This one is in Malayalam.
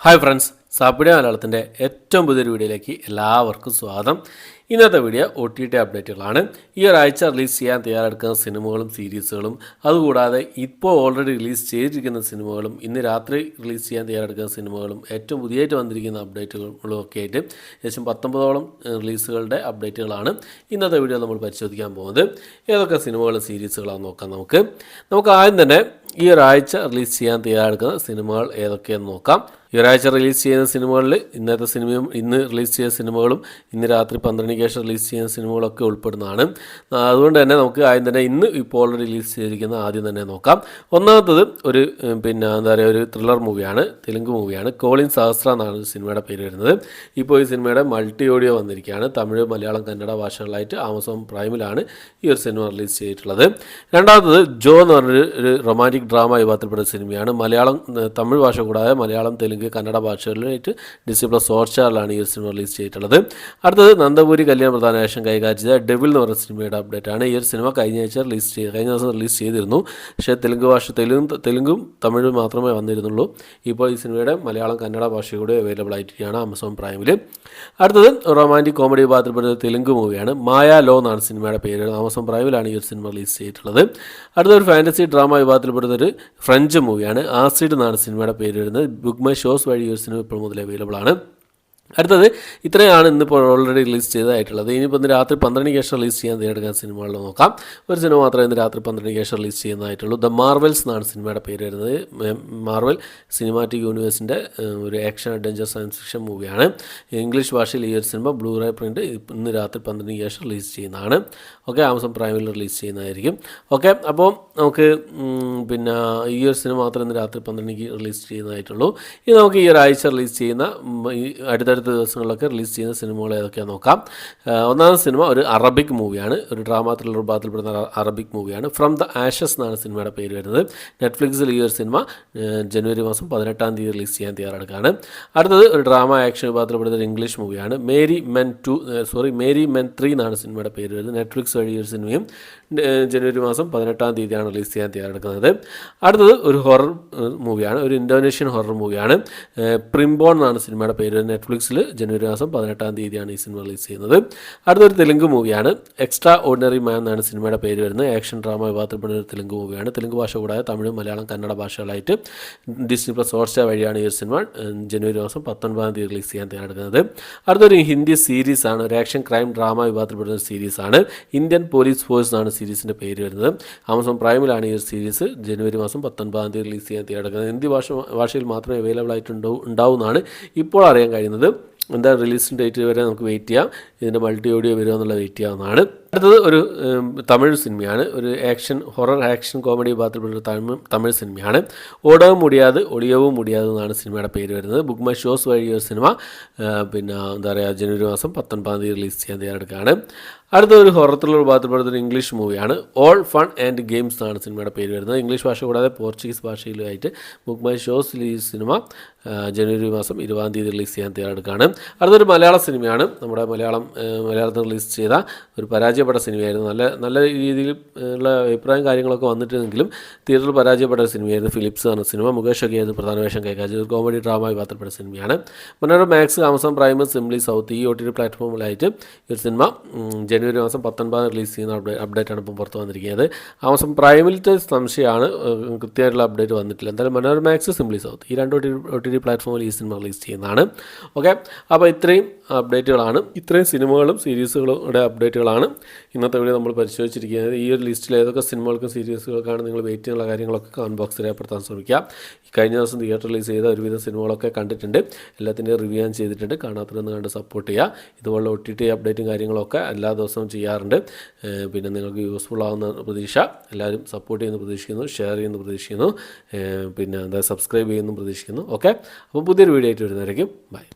ഹായ് ഫ്രണ്ട്സ്, സാപ്പിഡിയ മലയാളത്തിൻ്റെ ഏറ്റവും പുതിയൊരു വീഡിയോയിലേക്ക് എല്ലാവർക്കും സ്വാഗതം. ഇന്നത്തെ വീഡിയോ OTT അപ്ഡേറ്റുകളാണ്. ഈ ഒരാഴ്ച റിലീസ് ചെയ്യാൻ തയ്യാറെടുക്കുന്ന സിനിമകളും സീരീസുകളും, അതുകൂടാതെ ഇപ്പോൾ ഓൾറെഡി റിലീസ് ചെയ്തിരിക്കുന്ന സിനിമകളും, ഇന്ന് രാത്രി റിലീസ് ചെയ്യാൻ തയ്യാറെടുക്കുന്ന സിനിമകളും, ഏറ്റവും പുതിയതായിട്ട് വന്നിരിക്കുന്ന അപ്ഡേറ്റുകളും ഒക്കെ ആയിട്ട് ഏകദേശം 19ഓളം റിലീസുകളുടെ അപ്ഡേറ്റുകളാണ് ഇന്നത്തെ വീഡിയോ നമ്മൾ പരിശോധിക്കാൻ പോകുന്നത്. ഏതൊക്കെ സിനിമകളും സീരീസുകളാണെന്ന് നോക്കാം. നമുക്ക് ആദ്യം തന്നെ ഈ ഒരാഴ്ച റിലീസ് ചെയ്യാൻ തയ്യാറെടുക്കുന്ന സിനിമകൾ ഏതൊക്കെയെന്ന് നോക്കാം. ഈ ഒരാഴ്ച റിലീസ് ചെയ്യുന്ന സിനിമകളിൽ ഇന്നത്തെ സിനിമയും ഇന്ന് റിലീസ് ചെയ്യുന്ന സിനിമകളും ഇന്ന് രാത്രി 12 ശേഷം റിലീസ് ചെയ്യുന്ന സിനിമകളൊക്കെ ഉൾപ്പെടുന്നതാണ്. അതുകൊണ്ട് തന്നെ നമുക്ക് ആദ്യം തന്നെ ഇന്ന് ഇപ്പോൾ ഓൾറെഡി റിലീസ് ചെയ്തിരിക്കുന്ന ആദ്യം തന്നെ നോക്കാം. ഒന്നാമത്തത് ഒരു ഒരു ത്രില്ലർ മൂവിയാണ്, തെലുങ്ക് മൂവിയാണ്. കോളിൻ സഹസ്ര എന്നാണ് സിനിമയുടെ പേര് വരുന്നത്. ഇപ്പോൾ ഈ സിനിമയുടെ മൾട്ടി ഓഡിയോ വന്നിരിക്കുകയാണ്. തമിഴ്, മലയാളം, കന്നഡ ഭാഷകളിലായിട്ട് ആമസോൺ പ്രൈമിലാണ് ഈ ഒരു സിനിമ റിലീസ് ചെയ്തിട്ടുള്ളത്. രണ്ടാമത്തത് ജോ എന്ന് പറഞ്ഞൊരു റൊമാൻറ്റിക് ഡ്രാമ വിഭാഗത്തിൽപ്പെട്ട സിനിമയാണ്. മലയാളം, തമിഴ് ഭാഷ കൂടാതെ മലയാളം, തെലുങ്ക്, കന്നഡ ഭാഷകളിലായിട്ട് Disney+ ഹോട്ട്സ്റ്റാറിലാണ് ഈ ഒരു സിനിമ റിലീസ് ചെയ്തിട്ടുള്ളത്. അടുത്തത് നന്ദപുരി കല്യാണ പ്രധാന വേഷം കൈകാര്യം ചെയ്ത ഡെവിൾ എന്ന് പറയുന്ന സിനിമയുടെ അപ്ഡേറ്റ് ആണ്. ഈ ഒരു സിനിമ കഴിഞ്ഞ ദിവസം റിലീസ് ചെയ്തിരുന്നു. പക്ഷേ തെലുങ്കും തമിഴും മാത്രമേ വന്നിരുന്നുള്ളൂ. ഇപ്പോൾ ഈ സിനിമയുടെ മലയാളം, കന്നഡ ഭാഷയോടെ അവൈലബിൾ ആയിട്ടിരിക്കുകയാണ് ആമസോൺ പ്രൈമിൽ. അടുത്തത് റൊമാൻറ്റിക് കോമഡി വിഭാഗത്തിൽപ്പെട്ട തെലുങ്ക് മൂവിയാണ്. മായ ലോ എന്നാണ് സിനിമയുടെ പേര്. ആമസോൺ പ്രൈമിലാണ് ഈ ഒരു സിനിമ റിലീസ് ചെയ്തിട്ടുള്ളത്. അടുത്തൊരു ഫാൻറ്റസി ഡ്രാമ വിഭാഗത്തിൽപ്പെടുന്നൊരു ഫ്രഞ്ച് മൂവിയാണ്. ആസിഡ് എന്നാണ് സിനിമയുടെ പേര് വരുന്നത്. ബുക്ക് മൈ ഷോസ് വഴി ഈ ഒരു സിനിമ ഇപ്പോൾ മുതൽ അവൈലബിൾ ആണ്. അടുത്തത് ഇത്രയാണ് ഇന്നിപ്പോൾ ഓൾറെഡി റിലീസ് ചെയ്തതായിട്ടുള്ളത്. ഇനിയിപ്പോൾ ഇന്ന് രാത്രി 12 ശേഷം റിലീസ് ചെയ്യാൻ തയ്യാറെടുക്കാൻ സിനിമകളിൽ നോക്കാം. ഒരു സിനിമ മാത്രമേ ഇന്ന് രാത്രി 12 ശേഷം റിലീസ് ചെയ്യുന്നതായിട്ടുള്ളൂ. ദ മാർവൽസ് എന്നാണ് സിനിമയുടെ പേര് വരുന്നത്. മാർവൽ സിനിമാറ്റിക് യൂണിവേഴ്സിൻ്റെ ഒരു ആക്ഷൻ അഡ്വഞ്ചർ സയൻസ് ഫിക്ഷൻ മൂവിയാണ്. ഇംഗ്ലീഷ് ഭാഷയിൽ ഈ ഒരു സിനിമ ബ്ലൂറേ പ്രിൻ്റ് ഇന്ന് രാത്രി 12 ശേഷം റിലീസ് ചെയ്യുന്നതാണ്. ഓക്കെ, ആമസോൺ പ്രൈമിൽ റിലീസ് ചെയ്യുന്നതായിരിക്കും. ഓക്കെ, അപ്പോൾ നമുക്ക് ഈ ഒരു സിനിമ മാത്രമേ ഇന്ന് രാത്രി 12 റിലീസ് ചെയ്യുന്നതായിട്ടുള്ളൂ. ഇനി നമുക്ക് ഈ ഒരാഴ്ച റിലീസ് ചെയ്യുന്ന അടുത്തടുത്ത ദിവസങ്ങളിലൊക്കെ റിലീസ് ചെയ്യുന്ന സിനിമകൾ ഏതൊക്കെയാണെന്ന് നോക്കാം. ഒന്നാമത്തെ സിനിമ ഒരു അറബിക് മൂവിയാണ്. ഒരു ഡ്രാമ ത്രില്ലർ വിഭാഗത്തിൽപ്പെടുന്ന അറബിക് മൂവിയാണ്. ഫ്രം ദ ആഷസ് എന്നാണ് സിനിമയുടെ പേര് വരുന്നത്. നെറ്റ്ഫ്ലിക്സിൽ ഈ ഒരു സിനിമ ജനുവരി മാസം 18 റിലീസ് ചെയ്യാൻ തയ്യാറെടുക്കുകയാണ്. അടുത്തത് ഒരു ഡ്രാമ ആക്ഷൻ വിഭാഗത്തിൽപ്പെടുന്ന ഒരു ഇംഗ്ലീഷ് മൂവിയാണ്. മേരി മെൻ 3 എന്നാണ് സിനിമയുടെ പേര് വരുന്നത്. നെറ്റ്ഫ്ലിക്സ് വഴി ഒരു സിനിമയും ജനുവരി മാസം 18 റിലീസ് ചെയ്യാൻ തയ്യാറെടുക്കുന്നത്. അടുത്തത് ഒരു ഹൊറർ മൂവിയാണ്. ഒരു ഇന്തോനേഷ്യൻ ഹൊറർ മൂവിയാണ്. പ്രിംബോൺ എന്നാണ് സിനിമയുടെ പേര്. നെറ്റ്ഫ്ലിക്സിൽ ജനുവരി മാസം 18 ഈ സിനിമ റിലീസ് ചെയ്യുന്നത്. അടുത്തൊരു തെലുങ്ക് മൂവിയാണ്. എക്സ്ട്രാ ഓർഡിനറി മാൻ എന്നാണ് സിനിമയുടെ പേര് വരുന്നത്. ആക്ഷൻ ഡ്രാമ വിഭാഗത്തിൽപ്പെടുന്ന ഒരു തെലുങ്ക് മൂവിയാണ്. തെലുങ്ക് ഭാഷ കൂടാതെ തമിഴ്, മലയാളം, കന്നഡ ഭാഷകളായിട്ട് Disney+ ഹോട്ട്സ്റ്റാർ വഴിയാണ് ഈ ഒരു സിനിമ ജനുവരി മാസം 19 റിലീസ് ചെയ്യാൻ തയ്യാറെടുക്കുന്നത്. അടുത്തൊരു ഹിന്ദി സീരീസാണ്. ഒരു ആക്ഷൻ ക്രൈം ഡ്രാമ വിഭാഗത്തിൽപ്പെടുന്ന ഒരു സീരീസാണ്. ഇന്ത്യൻ പോലീസ് ഫോഴ്സ് എന്നാണ് സീരീസിൻ്റെ പേര് വരുന്നത്. ആമസോൺ പ്രൈമിലാണ് ഈ ഒരു സീരീസ് ജനുവരി മാസം 19 റിലീസ് ചെയ്യാൻ തയ്യാറെടുക്കുന്നത്. ഹിന്ദി ഭാഷയിൽ മാത്രമേ അവൈലബിൾ ഉണ്ടാവുമെന്നാണ് ഇപ്പോൾ അറിയാൻ കഴിയുന്നത്. എന്താ റിലീസിൻ്റെ ഡേറ്റ് വരെ നമുക്ക് വെയിറ്റ് ചെയ്യാം. ഇതിൻ്റെ മൾട്ടി ഓഡിയോ വരുമോ എന്നുള്ള വെയിറ്റ് ചെയ്യാവുന്നതാണ്. അടുത്തത് ഒരു തമിഴ് സിനിമയാണ്. ഒരു ഹൊറർ ആക്ഷൻ കോമഡി വിഭാഗത്തിൽപ്പെട്ട തമിഴ് സിനിമയാണ്. ഓടവും മുടിയാതെ എന്നാണ് സിനിമയുടെ പേര് വരുന്നത്. ബുക്ക് മൈ ഷോസ് വഴി ഒരു സിനിമ ജനുവരി മാസം 19 റിലീസ് ചെയ്യാൻ തയ്യാറെടുക്കുകയാണ്. അടുത്ത ഒരു ഹൊറർ ത്രില്ലർ വിഭാഗത്തിൽപ്പെടുന്ന ഇംഗ്ലീഷ് മൂവിയാണ്. ഓൾ ഫൺ ആൻഡ് ഗെയിംസ് എന്നാണ് സിനിമയുടെ പേര് വരുന്നത്. ഇംഗ്ലീഷ് ഭാഷ കൂടാതെ പോർച്ചുഗീസ് ഭാഷയിലുമായിട്ട് ബുക്ക് മൈ ഷോസിൽ ഈ സിനിമ ജനുവരി മാസം 20 റിലീസ് ചെയ്യാൻ തയ്യാറെടുക്കുകയാണ്. അടുത്തൊരു മലയാള സിനിമയാണ്. നമ്മുടെ മലയാളത്തിൽ റിലീസ് ചെയ്ത ഒരു പരാജയപ്പെട്ട സിനിമയായിരുന്നു. നല്ല രീതിയിൽ ഉള്ള അഭിപ്രായം കാര്യങ്ങളൊക്കെ വന്നിട്ടുണ്ടെങ്കിലും തിയേറ്ററിൽ പരാജയപ്പെട്ട സിനിമയായിരുന്നു ഫിലിപ്സ് എന്ന സിനിമ. മുകേഷ് ഒക്കെ ആയിരുന്നു പ്രധാന വേഷം കൈകാര്യം. ഒരു കോമഡി ഡ്രാമ വിഭാഗത്തിൽപ്പെട്ട സിനിമയാണ്. Manorama Max, Amazon Prime, Simply South ഈ OTT പ്ലാറ്റ്ഫോമിലായിട്ട് ഈ ഒരു സിനിമ ജനുവരി മാസം 19 റിലീസ് ചെയ്യുന്ന അപ്ഡേറ്റാണ് ഇപ്പം പുറത്ത് വന്നിരിക്കുന്നത്. ആമസോൺ പ്രൈമിലത്തെ സംശയമാണ്, കൃത്യമായിട്ടുള്ള അപ്ഡേറ്റ് വന്നിട്ടില്ല. എന്തായാലും മനോരമ മാക്സ്, സിംപ്ലി സൗത്ത് ഈ രണ്ട് OTT പ്ലാറ്റ്ഫോമിൽ ഈ സിനിമ റിലീസ് ചെയ്യുന്നതാണ്. ഓക്കെ, അപ്പോൾ ഇത്രയും അപ്ഡേറ്റുകളാണ്, ഇത്രയും സിനിമകളും സീരീസുകളുടെ അപ്ഡേറ്റുകളാണ് ഇന്നത്തെ വീഡിയോ നമ്മൾ പരിശോധിച്ചിരിക്കുന്നത്. ഈ ഒരു ലിസ്റ്റിൽ ഏതൊക്കെ സിനിമകൾക്കും സീരീസുകൾക്കാണ് നിങ്ങൾ വെയിറ്റ് ചെയ്യാനുള്ള കാര്യങ്ങളൊക്കെ കമൻറ്റ് ബോക്സിൽ രേഖപ്പെടുത്താൻ ശ്രമിക്കുക. കഴിഞ്ഞ ദിവസം തിയേറ്റർ റിലീസ് ചെയ്ത ഒരുവിധ സിനിമകളൊക്കെ കണ്ടിട്ടുണ്ട്. എല്ലാത്തിൻ്റെയും റിവ്യൂ ഞാൻ ചെയ്തിട്ടുണ്ട്. കാണാത്തതൊന്ന് കണ്ട് സപ്പോർട്ട് ചെയ്യുക. ഇതുപോലുള്ള OTT അപ്ഡേറ്റും കാര്യങ്ങളൊക്കെ എല്ലാ ദിവസവും ചെയ്യാറുണ്ട്. പിന്നെ നിങ്ങൾക്ക് യൂസ്ഫുൾ ആവുന്ന പ്രതീക്ഷ. എല്ലാവരും സപ്പോർട്ട് ചെയ്യുന്നു പ്രതീക്ഷിക്കുന്നു, ഷെയർ ചെയ്യുന്നു പ്രതീക്ഷിക്കുന്നു, സബ്സ്ക്രൈബ് ചെയ്യുന്നു പ്രതീക്ഷിക്കുന്നു. ഓക്കെ, അപ്പോൾ പുതിയൊരു വീഡിയോ ആയിട്ട് വരുന്നതായിരിക്കും. ബൈ.